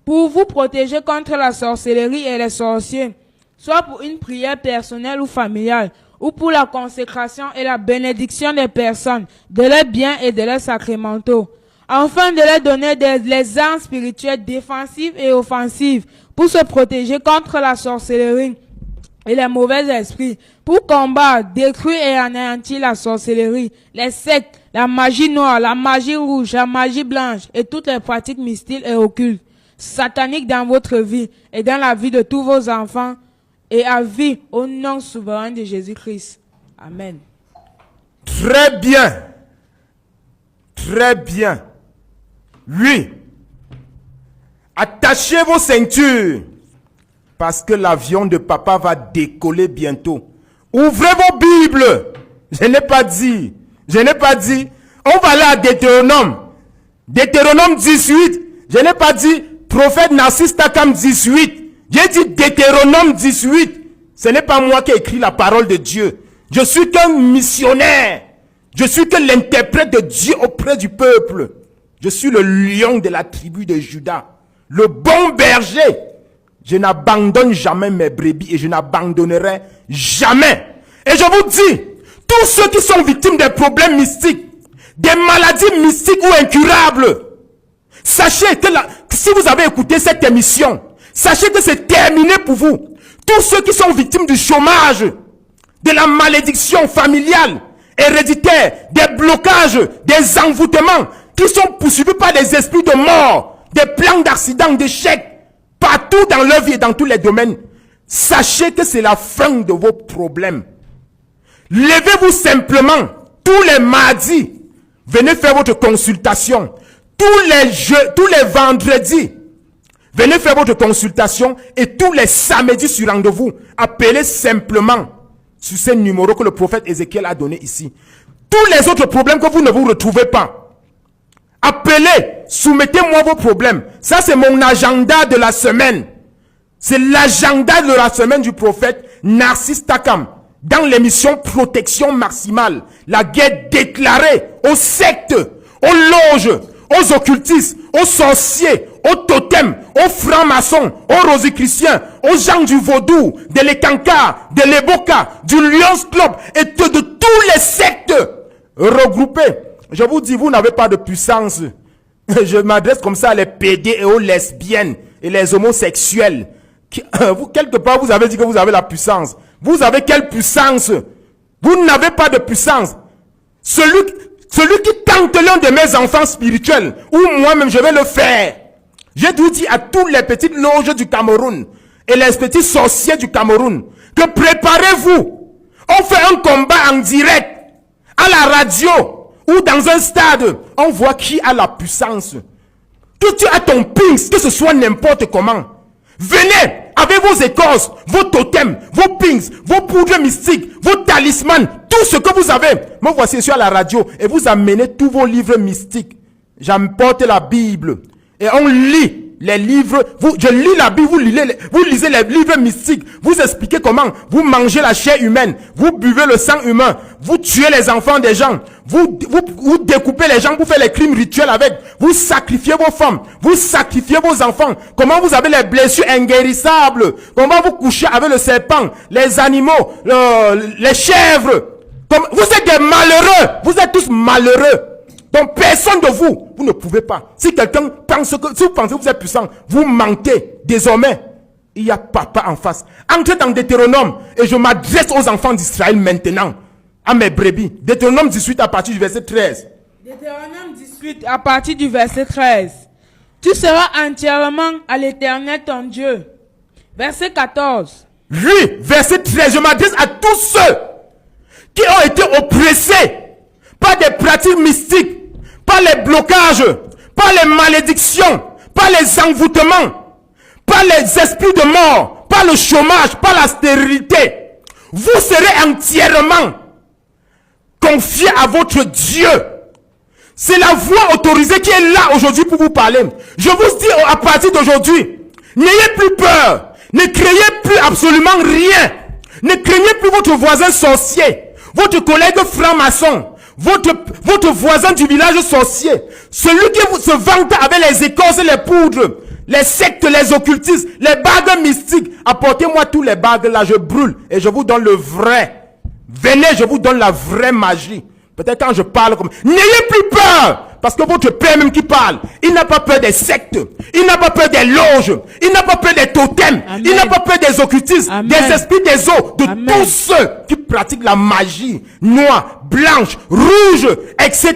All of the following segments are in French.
pour vous protéger contre la sorcellerie et les sorciers, soit pour une prière personnelle ou familiale, ou pour la consécration et la bénédiction des personnes, de leurs biens et de leurs sacramentaux, afin de leur donner les armes spirituelles défensives et offensives pour se protéger contre la sorcellerie et les mauvais esprits, pour combattre, détruire et anéantir la sorcellerie, les sectes, la magie noire, la magie rouge, la magie blanche et toutes les pratiques mystiques et occultes, sataniques dans votre vie et dans la vie de tous vos enfants, et à vie au nom souverain de Jésus-Christ. Amen. Très bien. Très bien. Oui. Attachez vos ceintures. Parce que l'avion de papa va décoller bientôt. Ouvrez vos Bibles. Je n'ai pas dit. Je n'ai pas dit. On va aller à Deutéronome. Deutéronome 18. Je n'ai pas dit prophète Narcisse Takam 18. J'ai dit Deutéronome 18. Ce n'est pas moi qui ai écrit la parole de Dieu. Je suis qu'un missionnaire. Je suis que l'interprète de Dieu auprès du peuple. Je suis le lion de la tribu de Juda. Le bon berger. Je n'abandonne jamais mes brebis et je n'abandonnerai jamais. Et je vous dis, tous ceux qui sont victimes des problèmes mystiques, des maladies mystiques ou incurables, sachez que si vous avez écouté cette émission, sachez que c'est terminé pour vous. Tous ceux qui sont victimes du chômage, de la malédiction familiale, héréditaire, des blocages, des envoûtements, qui sont poursuivis par des esprits de mort, des plans d'accidents, d'échecs, partout dans leur vie et dans tous les domaines, sachez que c'est la fin de vos problèmes. Levez-vous simplement tous les mardis, venez faire votre consultation. Tous les vendredis, venez faire votre consultation et tous les samedis sur rendez-vous, appelez simplement sur ce numéro que le prophète Ézéchiel a donné ici. Tous les autres problèmes que vous ne vous retrouvez pas, appelez, soumettez-moi vos problèmes. Ça, c'est mon agenda de la semaine. C'est l'agenda de la semaine du prophète Narcisse Takam. Dans l'émission Protection Maximale, la guerre déclarée aux sectes, aux loges, aux occultistes, aux sorciers, aux totems, aux francs-maçons, aux rosicruciens, aux gens du vaudou, de l'Ekanka, de l'Eboka, du Lions Club et de tous les sectes regroupés. Je vous dis, vous n'avez pas de puissance. Je m'adresse comme ça à les PD et aux lesbiennes et les homosexuels. Vous, quelque part, vous avez dit que vous avez la puissance. Vous avez quelle puissance? Vous n'avez pas de puissance. Celui qui tente l'un de mes enfants spirituels, ou moi-même, je vais le faire. J'ai tout dit à toutes les petites loges du Cameroun et les petits sorciers du Cameroun que préparez-vous. On fait un combat en direct à la radio ou dans un stade. On voit qui a la puissance. Que tu as ton pings, que ce soit n'importe comment. Venez avec vos écorces, vos totems, vos pings, vos poudres mystiques, vos talismans, tout ce que vous avez. Me voici sur la radio et vous amenez tous vos livres mystiques. J'emporte la Bible et on lit les livres. Je lis la Bible, vous lisez les livres mystiques. Vous expliquez comment vous mangez la chair humaine, vous buvez le sang humain, vous tuez les enfants des gens, vous découpez les gens, vous faites les crimes rituels avec, vous sacrifiez vos femmes, vous sacrifiez vos enfants, comment vous avez les blessures inguérissables, comment vous couchez avec le serpent, les animaux, les chèvres. Vous êtes des malheureux, vous êtes tous malheureux. Donc personne de vous ne pouvez pas. Si quelqu'un pense que, si vous pensez que vous êtes puissant, vous mentez. Désormais, il y a papa en face. Entrez dans Deutéronome et je m'adresse aux enfants d'Israël maintenant, à mes brebis. Deutéronome 18 à partir du verset 13. Deutéronome 18 à partir du verset 13. Tu seras entièrement à l'Éternel ton Dieu. Verset 14. Oui, verset 13. Je m'adresse à tous ceux qui ont été oppressés par des pratiques mystiques, par les blocages, par les malédictions, par les envoûtements, par les esprits de mort, par le chômage, par la stérilité. Vous serez entièrement confiés à votre Dieu. C'est la voix autorisée qui est là aujourd'hui pour vous parler. Je vous dis à partir d'aujourd'hui, n'ayez plus peur, ne craignez plus absolument rien. Ne craignez plus votre voisin sorcier, votre collègue franc-maçon, votre voisin du village sorcier, celui qui se vante avec les écorces et les poudres les sectes, les occultistes, les bagues mystiques. Apportez-moi tous les bagues là, je brûle et je vous donne le vrai. Venez, je vous donne la vraie magie. Peut-être quand je parle comme... N'ayez plus peur! Parce que votre père même qui parle, il n'a pas peur des sectes, il n'a pas peur des loges, il n'a pas peur des totems, Amen. il n'a pas peur des occultistes, Amen. des esprits des eaux, de Amen. tous ceux qui pratiquent la magie, noire, blanche, rouge, etc.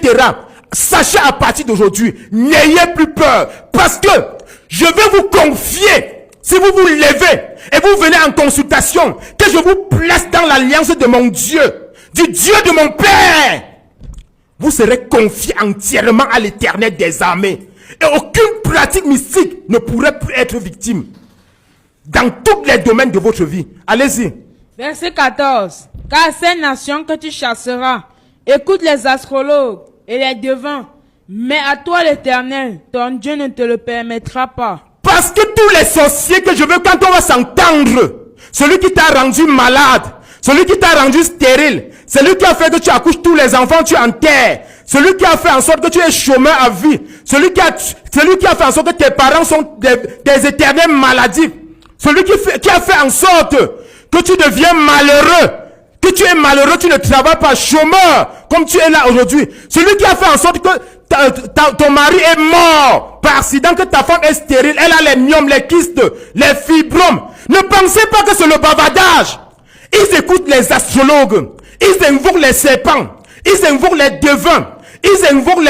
Sachez à partir d'aujourd'hui, n'ayez plus peur, parce que je vais vous confier, si vous vous levez et vous venez en consultation, que je vous place dans l'alliance de mon Dieu, du Dieu de mon Père. Vous serez confiés entièrement à l'Éternel des armées. Et aucune pratique mystique ne pourrait plus être victime. Dans tous les domaines de votre vie. Allez-y. Verset 14. Car ces nations que tu chasseras, écoute les astrologues et les devins. Mais à toi l'Éternel, ton Dieu ne te le permettra pas. Parce que tous les sorciers que je veux, quand on va s'entendre, celui qui t'a rendu malade, celui qui t'a rendu stérile, celui qui a fait que tu accouches tous les enfants, tu enterres, celui qui a fait en sorte que tu es chômeur à vie, celui qui a fait en sorte que tes parents sont des éternels maladifs, celui qui a fait en sorte que tu deviens malheureux, que tu es malheureux, tu ne travailles pas, chômeur, comme tu es là aujourd'hui, celui qui a fait en sorte que ton mari est mort par accident, que ta femme est stérile, elle a les myomes, les kystes, les fibromes. Ne pensez pas que c'est le bavardage. Ils écoutent les astrologues, ils invoquent les serpents, ils invoquent les devins, ils invoquent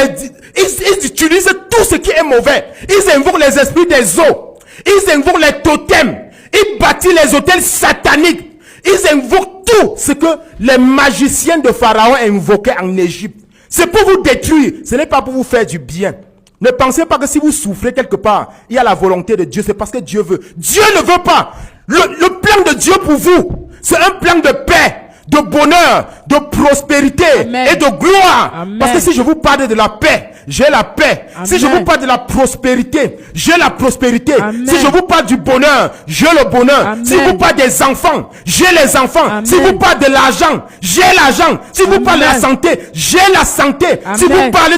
ils utilisent tout ce qui est mauvais. Ils invoquent les esprits des eaux, ils invoquent les totems, ils bâtissent les hôtels sataniques, ils invoquent tout ce que les magiciens de Pharaon invoquaient en Égypte. C'est pour vous détruire, ce n'est pas pour vous faire du bien. Ne pensez pas que si vous souffrez quelque part, il y a la volonté de Dieu, c'est parce que Dieu veut. Dieu ne veut pas. Le plan de Dieu pour vous, c'est un plan de paix, de bonheur, de prospérité. Amen. Et de gloire. Amen. Parce que si je vous parle de la paix, j'ai la paix. Amen. Si je vous parle de la prospérité, j'ai la prospérité. Amen. Si je vous parle du bonheur, j'ai le bonheur. Amen. Si vous parlez des enfants, j'ai les enfants. Amen. Si vous parlez de l'argent, j'ai l'argent. Si vous parlez de la santé, j'ai la santé. Amen. Si vous parlez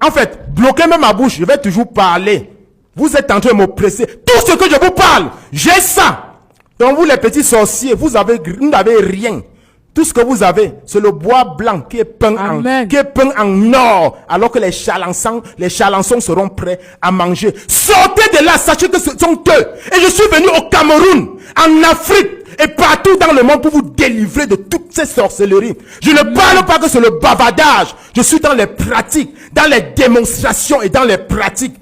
en fait, bloquez même ma bouche, je vais toujours parler. Vous êtes en train de m'oppresser. Tout ce que je vous parle, j'ai ça. Donc vous les petits sorciers, vous n'avez rien. Tout ce que vous avez, c'est le bois blanc qui est peint en or, alors que les chalençons seront prêts à manger. Sortez de là, sachez que ce sont eux. Et je suis venu au Cameroun, en Afrique, et partout dans le monde pour vous délivrer de toutes ces sorcelleries. Je ne parle pas que c'est le bavardage. Je suis dans les pratiques, dans les démonstrations et dans les pratiques.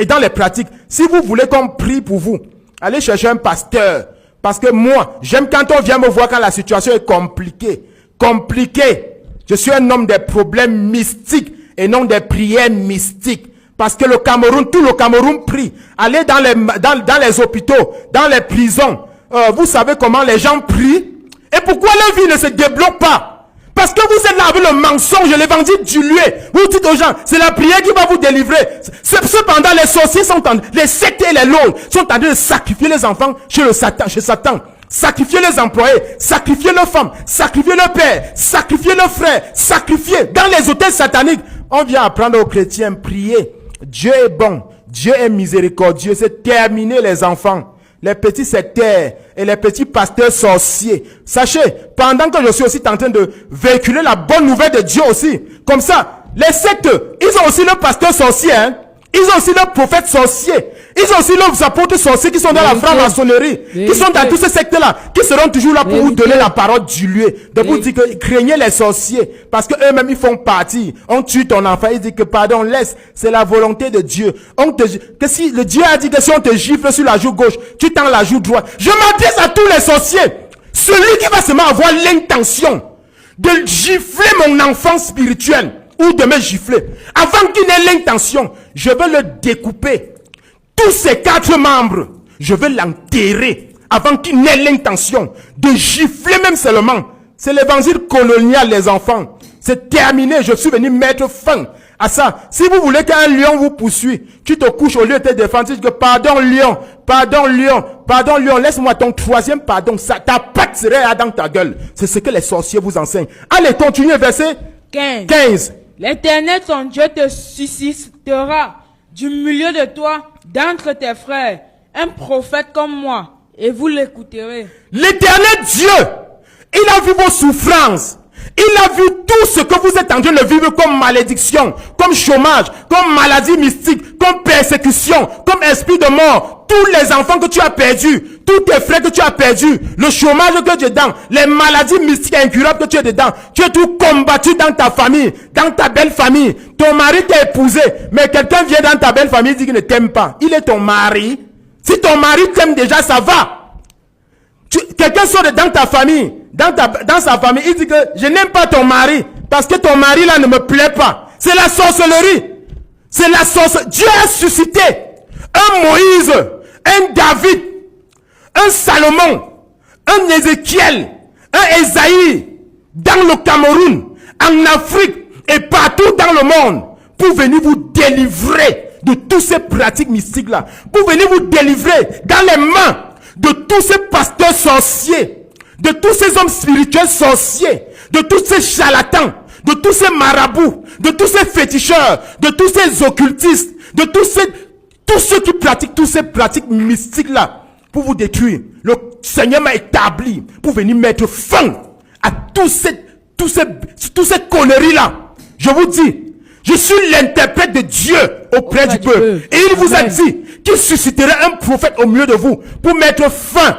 Dans les pratiques. Si vous voulez qu'on prie pour vous, allez chercher un pasteur. Parce que moi, j'aime quand on vient me voir quand la situation est compliquée. Je suis un homme des problèmes mystiques et non des prières mystiques. Parce que le Cameroun, tout le Cameroun prie. Allez dans les hôpitaux, dans les prisons. Vous savez comment les gens prient. Et pourquoi leur vie ne se débloque pas? Parce que vous êtes là avec le mensonge, l'évangile dilué. Vous dites aux gens, c'est la prière qui va vous délivrer. Cependant, les sorciers les sectes et les loges sont en train de sacrifier les enfants chez Satan. Sacrifier les employés, sacrifier leurs femmes, sacrifier leurs pères, sacrifier leurs frères, sacrifier dans les hôtels sataniques. On vient apprendre aux chrétiens, prier. Dieu est bon, Dieu est miséricordieux. C'est terminé les enfants. Les petits sectaires et les petits pasteurs sorciers. Sachez, pendant que je suis aussi en train de véhiculer la bonne nouvelle de Dieu aussi, comme ça, les sectes, ils ont aussi leurs pasteurs sorciers, hein? Ils ont aussi leurs prophètes sorciers. Ils ont aussi leurs apôtres sorciers qui sont dans la franc-maçonnerie, qui sont dans tous ces sectes-là, qui seront toujours là pour vous donner la parole diluée. De vous dire que craignez les sorciers, parce que eux-mêmes ils font partie. On tue ton enfant, ils disent que pardon, laisse, c'est la volonté de Dieu. Que si le Dieu a dit que si on te gifle sur la joue gauche, tu tends la joue droite. Je m'adresse à tous les sorciers. Celui qui va seulement avoir l'intention de gifler mon enfant spirituel, ou de me gifler, avant qu'il n'ait l'intention, je vais le découper. Tous ces 4 membres, je vais l'enterrer avant qu'il n'ait l'intention de gifler même seulement. C'est l'évangile colonial, les enfants. C'est terminé, je suis venu mettre fin à ça. Si vous voulez qu'un lion vous poursuive, tu te couches au lieu de te défendre, tu dis que pardon lion, laisse-moi ton 3e pardon, ça, ta patte serait dans ta gueule. C'est ce que les sorciers vous enseignent. Allez, continuez, verset 15. L'Éternel ton Dieu te suscitera du milieu de toi, d'entre tes frères, un prophète comme moi, et vous l'écouterez. L'Éternel Dieu, il a vu vos souffrances. Il a vu tout ce que vous êtes en train de vivre comme malédiction, comme chômage, comme maladie mystique, comme persécution, comme esprit de mort. Tous les enfants que tu as perdus, tous tes frères que tu as perdus, le chômage que tu es dedans, les maladies mystiques incurables que tu es dedans, tu es tout combattu dans ta famille, dans ta belle famille. Ton mari t'a épousé, mais quelqu'un vient dans ta belle famille et dit qu'il ne t'aime pas. Il est ton mari. Si ton mari t'aime déjà, ça va. Quelqu'un sort dans ta famille, dans sa famille, il dit que je n'aime pas ton mari parce que ton mari là ne me plaît pas. C'est la sorcellerie. C'est la sorcellerie. Dieu a suscité un Moïse, un David, un Salomon, un Ézéchiel, un Esaïe dans le Cameroun, en Afrique et partout dans le monde pour venir vous délivrer de toutes ces pratiques mystiques là, pour venir vous délivrer dans les mains de tous ces pasteurs sorciers, de tous ces hommes spirituels sorciers, de tous ces charlatans, de tous ces marabouts, de tous ces féticheurs, de tous ces occultistes, de tous ceux qui pratiquent toutes ces pratiques mystiques là, pour vous détruire. Le Seigneur m'a établi pour venir mettre fin à tous ces conneries là. Je vous dis, je suis l'interprète de Dieu auprès du peuple. Et il vous a dit qu'il susciterait un prophète au milieu de vous pour mettre fin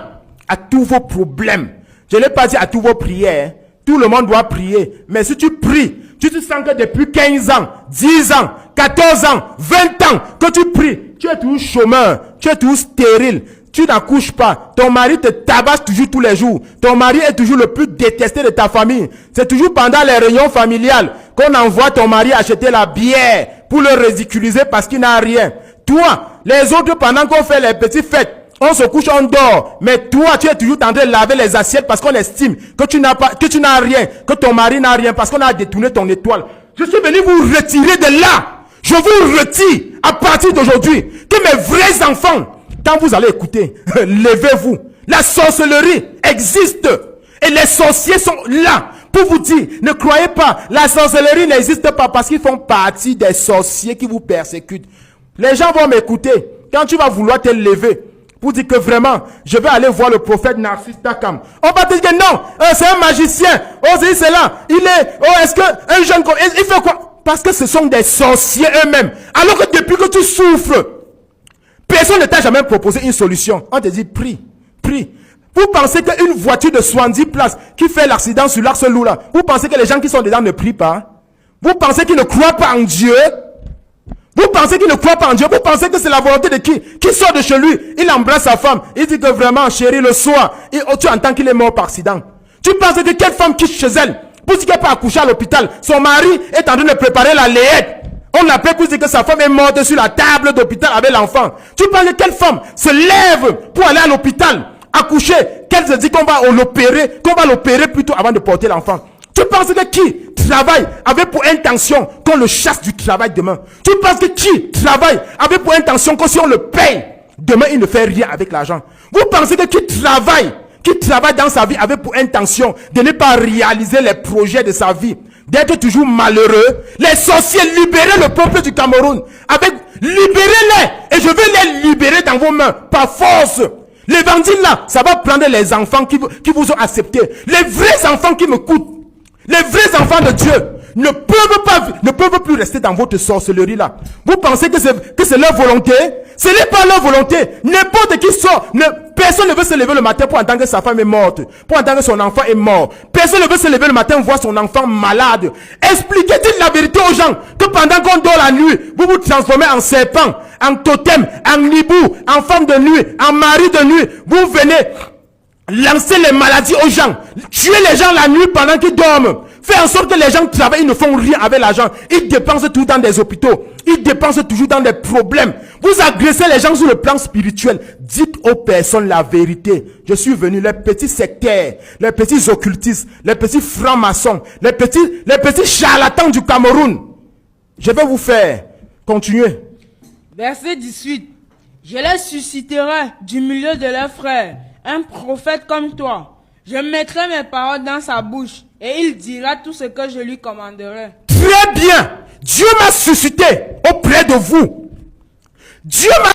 à tous vos problèmes. Je ne l'ai pas dit à tous vos prières. Tout le monde doit prier. Mais si tu pries, tu te sens que depuis 15 ans, 10 ans, 14 ans, 20 ans que tu pries, tu es toujours chômeur, tu es toujours stérile. Tu n'accouches pas. Ton mari te tabasse toujours tous les jours. Ton mari est toujours le plus détesté de ta famille. C'est toujours pendant les réunions familiales qu'on envoie ton mari acheter la bière pour le ridiculiser parce qu'il n'a rien. Toi, les autres, pendant qu'on fait les petites fêtes, on se couche, on dort. Mais toi, tu es toujours en train de laver les assiettes parce qu'on estime que tu n'as rien, que ton mari n'a rien parce qu'on a détourné ton étoile. Je suis venu vous retirer de là. Je vous retire à partir d'aujourd'hui que mes vrais enfants, quand vous allez écouter, levez-vous. La sorcellerie existe. Et les sorciers sont là pour vous dire, ne croyez pas, la sorcellerie n'existe pas parce qu'ils font partie des sorciers qui vous persécutent. Les gens vont m'écouter. Quand tu vas vouloir te lever pour dire que vraiment, je vais aller voir le prophète Narcisse Takam. On va te dire que non, c'est un magicien. Oh, c'est là. Est-ce que un jeune, il fait quoi? Parce que ce sont des sorciers eux-mêmes. Alors que depuis que tu souffres, personne ne t'a jamais proposé une solution. On te dit, prie, prie. Vous pensez qu'une voiture de 70 places qui fait l'accident sur l'Axe Loup là, vous pensez que les gens qui sont dedans ne prient pas? Vous pensez qu'ils ne croient pas en Dieu? Vous pensez qu'il ne croit pas en Dieu? Vous pensez que c'est la volonté de qui? Qui sort de chez lui, il embrasse sa femme, il dit que vraiment, chérie, le soir, tu entends qu'il est mort par accident. Tu penses que quelle femme quitte chez elle pour dire qu'elle peut accoucher à l'hôpital? Son mari est en train de préparer la layette. On l'appelle pour dire que sa femme est morte sur la table d'hôpital avec l'enfant. Tu penses que quelle femme se lève pour aller à l'hôpital, accoucher, qu'elle se dit qu'on va l'opérer plutôt avant de porter l'enfant? Tu penses que qui travaille avec pour intention qu'on le chasse du travail demain? Tu penses que qui travaille avec pour intention que si on le paye, demain il ne fait rien avec l'argent? Vous pensez que qui travaille dans sa vie avec pour intention de ne pas réaliser les projets de sa vie, d'être toujours malheureux? Les sorciers, libérez le peuple du Cameroun. Libérez-les. Et je vais les libérer dans vos mains, par force. L'évangile là, ça va prendre les enfants qui vous ont accepté. Les vrais enfants qui me coûtent. Les vrais enfants de Dieu ne peuvent plus rester dans votre sorcellerie là. Vous pensez que c'est leur volonté? Ce n'est pas leur volonté. N'importe qui sort. Personne ne veut se lever le matin pour entendre que sa femme est morte, pour entendre que son enfant est mort. Personne ne veut se lever le matin voir son enfant malade. Expliquez-il la vérité aux gens que pendant qu'on dort la nuit, vous vous transformez en serpent, en totem, en hibou, en femme de nuit, en mari de nuit. Vous venez lancer les maladies aux gens, tuer les gens la nuit pendant qu'ils dorment, faire en sorte que les gens travaillent, ils ne font rien avec l'argent, ils dépensent tout dans des hôpitaux, ils dépensent toujours dans des problèmes. Vous agressez les gens sur le plan spirituel. Dites aux personnes la vérité. Je suis venu, les petits sectaires, les petits occultistes, les petits francs-maçons, les petits charlatans du Cameroun. Je vais vous faire continuer. Verset 18. Je les susciterai du milieu de leurs frères, un prophète comme toi. Je mettrai mes paroles dans sa bouche et il dira tout ce que je lui commanderai. Très bien. Dieu m'a suscité auprès de vous Dieu m'a